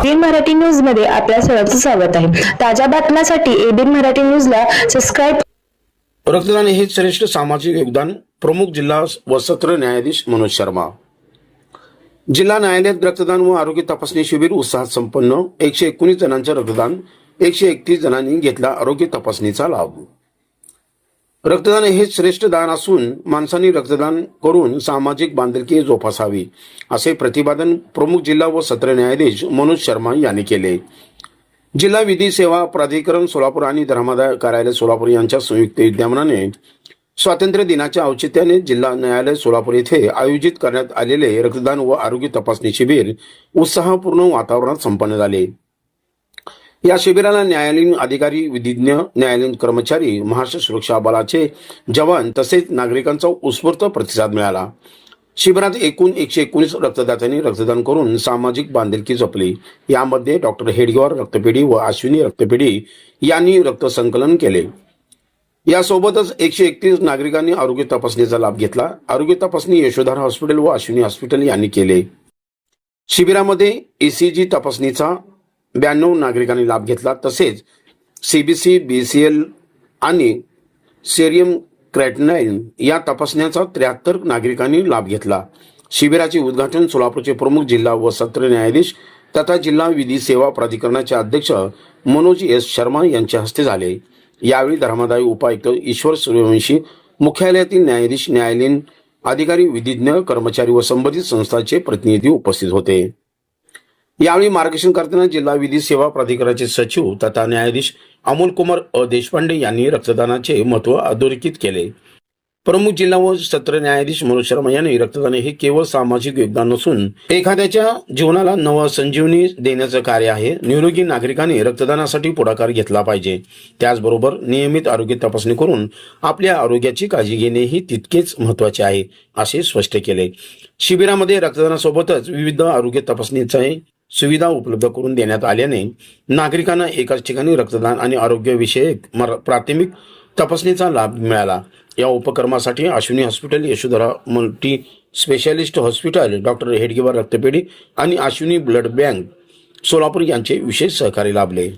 ABN Marathi news मध्ये आपल्या सर्वांचं स्वागत आहे। ताज्या बातम्यांसाठी एबीएन मराठी न्यूजला सबस्क्राइब। रक्तदान हे श्रेष्ठ सामाजिक योगदान। प्रमुख जिल्हा व सत्र न्यायाधीश मनोज शर्मा। जिल्हा न्यायालयात रक्तदान व आरोग्य तपासणी शिबिर उत्साहात संपन्न। 119 जणांचे रक्तदान, 131 जणांनी घेतला आरोग्य तपासणीचा लाभ। रक्तदान हे श्रेष्ठ दान असून माणसांनी रक्तदान करून सामाजिक बांधिलकी जोपासावी, असे प्रतिपादन प्रमुख जिल्हा व सत्र न्यायाधीश मनोज शर्मा यांनी केले। जिल्हा विधी सेवा प्राधिकरण सोलापूर आणि धर्मादाय कार्यालय सोलापूर यांच्या संयुक्त विद्यमानाने स्वातंत्र्य दिनाच्या औचित्याने जिल्हा न्यायालय सोलापूर येथे आयोजित करण्यात आलेले रक्तदान व आरोग्य तपासणी शिबिर उत्साहपूर्ण वातावरणात संपन्न झाले। या शिबिराला न्यायालयीन अधिकारी, विधिज्ञ, न्यायालयीन कर्मचारी, महाराष्ट्र सुरक्षा बलाचे जवान तसेच नागरिकांचा उत्स्फूर्त प्रतिसाद मिळाला। शिबिरात एकूण 119 रक्तदात्यांनी रक्तदान करून सामाजिक बांधिलकी जपली। यामध्ये डॉक्टर हेडगेवार रक्तपेढी व अश्विनी रक्तपेढी यांनी रक्त संकलन केले। यासोबतच 131 नागरिकांनी आरोग्य तपासणीचा लाभ घेतला। आरोग्य तपासणी यशोधरा हॉस्पिटल व अश्विनी हॉस्पिटल यांनी केले। शिबिरामध्ये ECG तपासणीचा 92 नागरिकांनी लाभ घेतला, तसेच CBC, BCL आणि सेरियम क्रेटनाइन या तपासण्याचा 73 नागरिकांनी लाभ घेतला। शिबिराचे उद्घाटन सोलापूरचे प्रमुख जिल्हा व सत्र न्यायाधीश तथा जिल्हा विधी सेवा प्राधिकरणाचे अध्यक्ष मनोज शर्मा यांच्या हस्ते झाले। यावेळी धर्मादाय उपायुक्त ईश्वर सूर्यवंशी, मुख्यालयातील न्यायाधीश, न्यायालयीन अधिकारी, विधिज्ञ, कर्मचारी व संबंधित संस्थांचे प्रतिनिधी उपस्थित होते। यावेळी मार्गदर्शन करताना जिल्हा विधी सेवा प्राधिकरणाचे सचिव तथा न्यायाधीश अमोल कुमार देशपांडे यांनी रक्तदानाचे महत्त्व अधोरेखित केले। प्रमुख जिल्हा व सत्र न्यायाधीश मनोज शर्मा यांनी रक्तदान हे केवळ सामाजिक योगदान नसून एखाद्याच्या जीवनाला नव संजीवनी देण्याचं कार्य आहे। निरोगी नागरिकांनी रक्तदानासाठी पुढाकार घेतला पाहिजे। त्याचबरोबर नियमित आरोग्य तपासणी करून आपल्या आरोग्याची काळजी घेणे ही तितकेच महत्त्वाचे आहे, असे स्पष्ट केले। शिबिरामध्ये रक्तदानासोबतच विविध आरोग्य तपासणीचे सुविधा उपलब्ध करून देण्यात आल्याने नागरिकांना एकाच ठिकाणी रक्तदान आणि आरोग्यविषयक प्राथमिक तपासणीचा लाभ मिळाला। या उपक्रमासाठी Ashwini hospital, Yashodhara multi specialist hospital, doctor Hedgewar रक्तपेढी आणि अश्विनी ब्लड बँक सोलापूर यांचे विशेष सहकार्य लाभले।